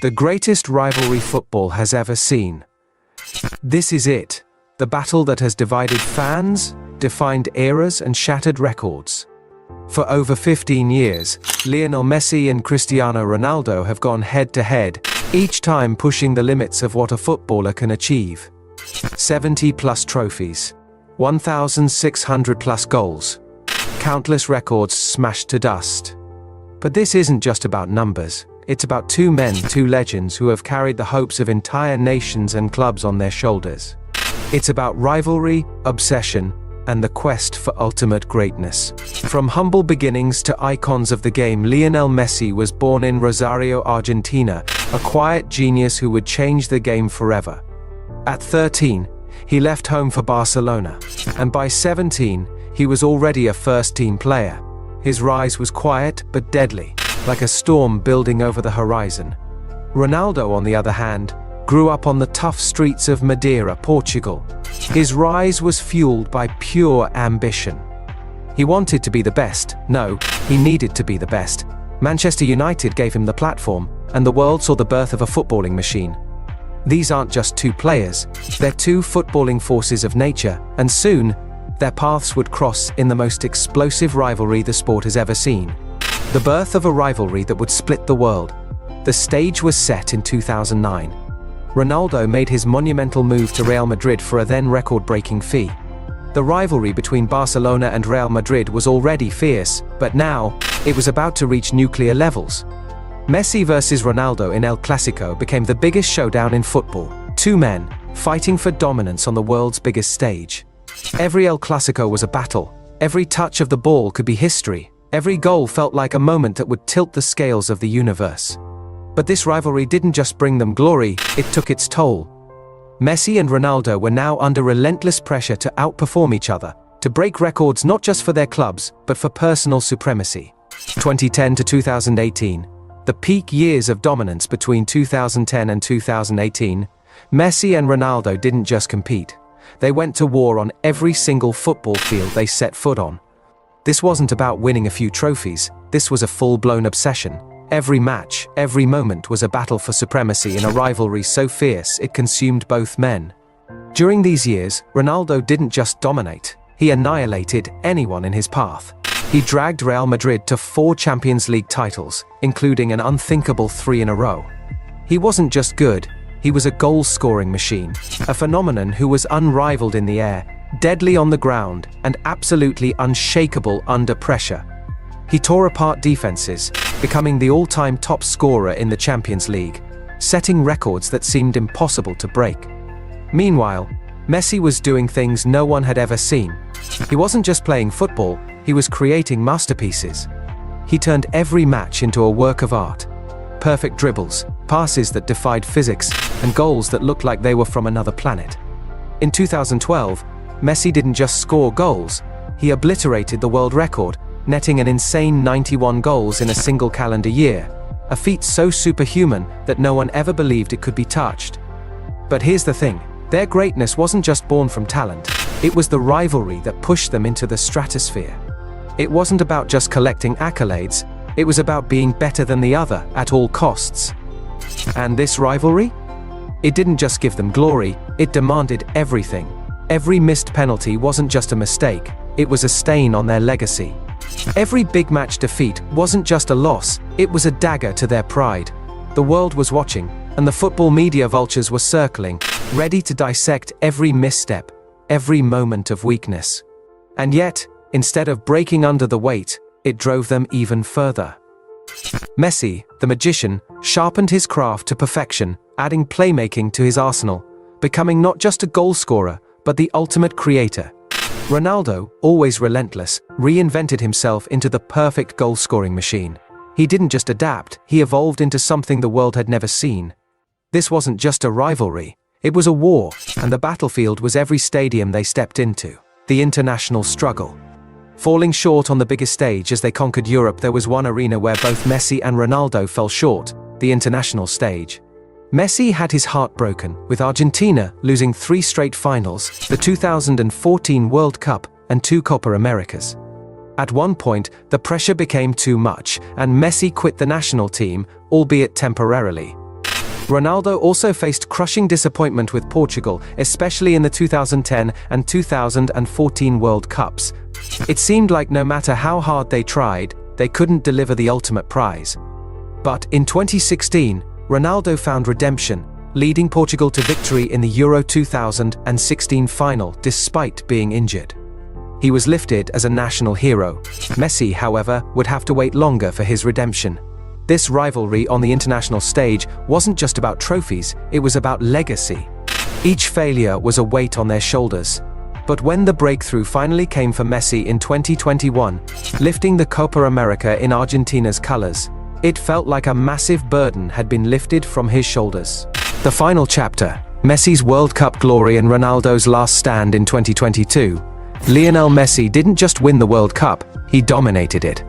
The greatest rivalry football has ever seen. This is it. The battle that has divided fans, defined eras, and shattered records. For over 15 years, Lionel Messi and Cristiano Ronaldo have gone head-to-head, each time pushing the limits of what a footballer can achieve. 70-plus trophies, 1,600-plus goals, countless records smashed to dust. But this isn't just about numbers. It's about two men, two legends who have carried the hopes of entire nations and clubs on their shoulders. It's about rivalry, obsession, and the quest for ultimate greatness. From humble beginnings to icons of the game, Lionel Messi was born in Rosario, Argentina, a quiet genius who would change the game forever. At 13, he left home for Barcelona, and by 17, he was already a first-team player. His rise was quiet but deadly, like a storm building over the horizon. Ronaldo, on the other hand, grew up on the tough streets of Madeira, Portugal. His rise was fueled by pure ambition. He wanted to be the best. No, he needed to be the best. Manchester United gave him the platform, and the world saw the birth of a footballing machine. These aren't just two players, they're two footballing forces of nature, and soon, their paths would cross in the most explosive rivalry the sport has ever seen. The birth of a rivalry that would split the world. The stage was set in 2009. Ronaldo made his monumental move to Real Madrid for a then record-breaking fee. The rivalry between Barcelona and Real Madrid was already fierce, but now, it was about to reach nuclear levels. Messi versus Ronaldo in El Clasico became the biggest showdown in football. Two men, fighting for dominance on the world's biggest stage. Every El Clasico was a battle. Every touch of the ball could be history. Every goal felt like a moment that would tilt the scales of the universe. But this rivalry didn't just bring them glory, it took its toll. Messi and Ronaldo were now under relentless pressure to outperform each other, to break records not just for their clubs, but for personal supremacy. 2010 to 2018, the peak years of dominance between 2010 and 2018, Messi and Ronaldo didn't just compete. They went to war on every single football field they set foot on. This wasn't about winning a few trophies, this was a full-blown obsession. Every match, every moment was a battle for supremacy in a rivalry so fierce it consumed both men. During these years, Ronaldo didn't just dominate, he annihilated anyone in his path. He dragged Real Madrid to 4 Champions League titles, including an unthinkable 3 in a row. He wasn't just good, he was a goal-scoring machine, a phenomenon who was unrivaled in the air, deadly on the ground, and absolutely unshakable under pressure. He tore apart defenses, becoming the all-time top scorer in the Champions League, setting records that seemed impossible to break. Meanwhile, Messi was doing things no one had ever seen. He wasn't just playing football, he was creating masterpieces. He turned every match into a work of art. Perfect dribbles, passes that defied physics, and goals that looked like they were from another planet. In 2012, Messi didn't just score goals, he obliterated the world record, netting an insane 91 goals in a single calendar year, a feat so superhuman that no one ever believed it could be touched. But here's the thing, their greatness wasn't just born from talent, it was the rivalry that pushed them into the stratosphere. It wasn't about just collecting accolades, it was about being better than the other at all costs. And this rivalry? It didn't just give them glory, it demanded everything. Every missed penalty wasn't just a mistake, it was a stain on their legacy. Every big match defeat wasn't just a loss, it was a dagger to their pride. The world was watching, and the football media vultures were circling, ready to dissect every misstep, every moment of weakness. And yet, instead of breaking under the weight, it drove them even further. Messi, the magician, sharpened his craft to perfection, adding playmaking to his arsenal, becoming not just a goal scorer, but the ultimate creator. Ronaldo, always relentless, reinvented himself into the perfect goal-scoring machine. He didn't just adapt, he evolved into something the world had never seen. This wasn't just a rivalry, it was a war, and the battlefield was every stadium they stepped into. The international struggle. Falling short on the biggest stage as they conquered Europe, there was one arena where both Messi and Ronaldo fell short, the international stage. Messi had his heart broken, with Argentina losing 3 straight finals, the 2014 World Cup, and 2 Copa Americas. At one point, the pressure became too much, and Messi quit the national team, albeit temporarily. Ronaldo also faced crushing disappointment with Portugal, especially in the 2010 and 2014 World Cups. It seemed like no matter how hard they tried, they couldn't deliver the ultimate prize. But in 2016, Ronaldo found redemption, leading Portugal to victory in the Euro 2016 final despite being injured. He was lifted as a national hero. Messi, however, would have to wait longer for his redemption. This rivalry on the international stage wasn't just about trophies, it was about legacy. Each failure was a weight on their shoulders. But when the breakthrough finally came for Messi in 2021, lifting the Copa America in Argentina's colors, it felt like a massive burden had been lifted from his shoulders. The final chapter, Messi's World Cup glory and Ronaldo's last stand in 2022. Lionel Messi didn't just win the World Cup, he dominated it.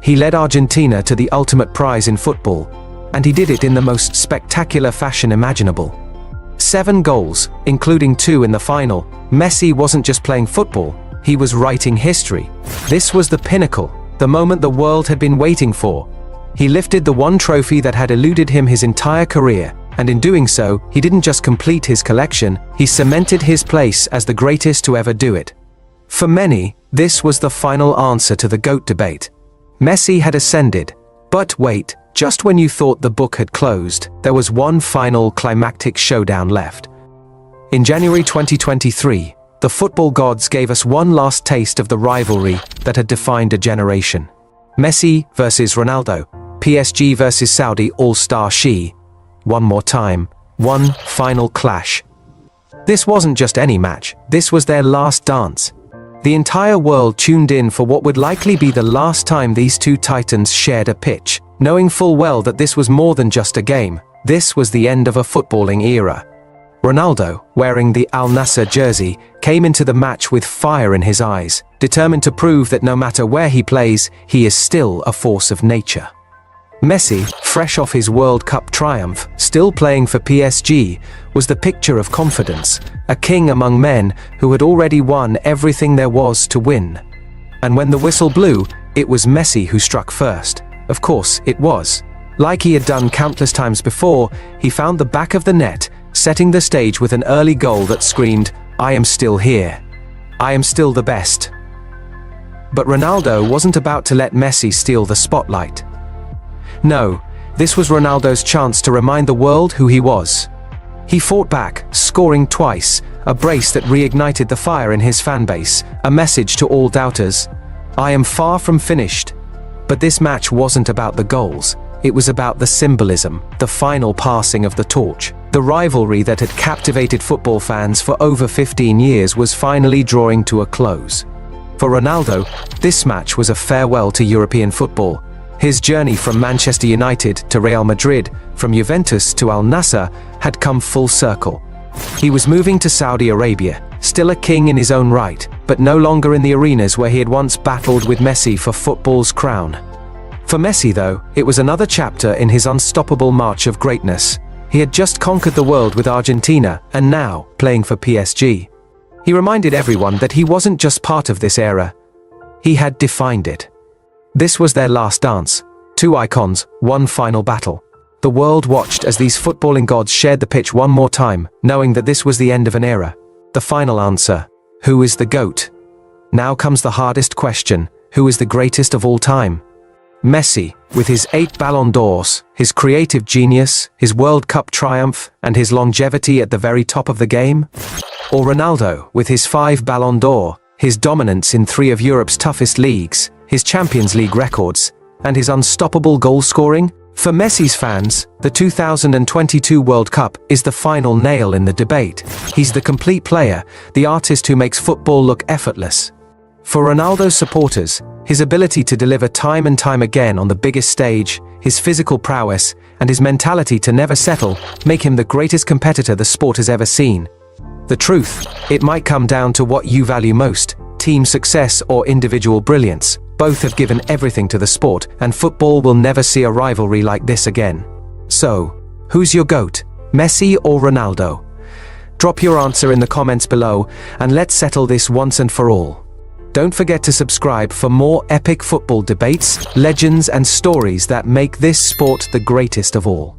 He led Argentina to the ultimate prize in football, and he did it in the most spectacular fashion imaginable. 7 goals, including 2 in the final. Messi wasn't just playing football, he was writing history. This was the pinnacle, the moment the world had been waiting for. He lifted the one trophy that had eluded him his entire career, and in doing so, he didn't just complete his collection, he cemented his place as the greatest to ever do it. For many, this was the final answer to the GOAT debate. Messi had ascended, but wait, just when you thought the book had closed, there was one final climactic showdown left. In January 2023, the football gods gave us one last taste of the rivalry that had defined a generation. Messi versus Ronaldo, PSG versus Saudi All-Star She. One more time, one final clash. This wasn't just any match, this was their last dance. The entire world tuned in for what would likely be the last time these two titans shared a pitch, knowing full well that this was more than just a game. This was the end of a footballing era. Ronaldo, wearing the Al Nassr jersey, came into the match with fire in his eyes, determined to prove that no matter where he plays, he is still a force of nature. Messi, fresh off his World Cup triumph, still playing for PSG, was the picture of confidence, a king among men who had already won everything there was to win. And when the whistle blew, it was Messi who struck first. Of course, it was. Like he had done countless times before, he found the back of the net, setting the stage with an early goal that screamed, "I am still here. I am still the best." But Ronaldo wasn't about to let Messi steal the spotlight. No, this was Ronaldo's chance to remind the world who he was. He fought back, scoring twice, a brace that reignited the fire in his fanbase, a message to all doubters. I am far from finished. But this match wasn't about the goals, it was about the symbolism, the final passing of the torch. The rivalry that had captivated football fans for over 15 years was finally drawing to a close. For Ronaldo, this match was a farewell to European football. His journey from Manchester United to Real Madrid, from Juventus to Al Nassr, had come full circle. He was moving to Saudi Arabia, still a king in his own right, but no longer in the arenas where he had once battled with Messi for football's crown. For Messi, though, it was another chapter in his unstoppable march of greatness. He had just conquered the world with Argentina, and now, playing for PSG. He reminded everyone that he wasn't just part of this era, he had defined it. This was their last dance. 2 icons, one final battle. The world watched as these footballing gods shared the pitch one more time, knowing that this was the end of an era. The final answer: who is the GOAT? Now comes the hardest question: who is the greatest of all time? Messi, with his 8 Ballon d'Ors, his creative genius, his World Cup triumph, and his longevity at the very top of the game? Or Ronaldo, with his 5 Ballon d'Or, his dominance in 3 of Europe's toughest leagues, his Champions League records, and his unstoppable goal scoring? For Messi's fans, the 2022 World Cup is the final nail in the debate. He's the complete player, the artist who makes football look effortless. For Ronaldo's supporters, his ability to deliver time and time again on the biggest stage, his physical prowess, and his mentality to never settle make him the greatest competitor the sport has ever seen. The truth, it might come down to what you value most, team success or individual brilliance. Both have given everything to the sport, and football will never see a rivalry like this again. So, who's your GOAT, Messi or Ronaldo? Drop your answer in the comments below, and let's settle this once and for all. Don't forget to subscribe for more epic football debates, legends, and stories that make this sport the greatest of all.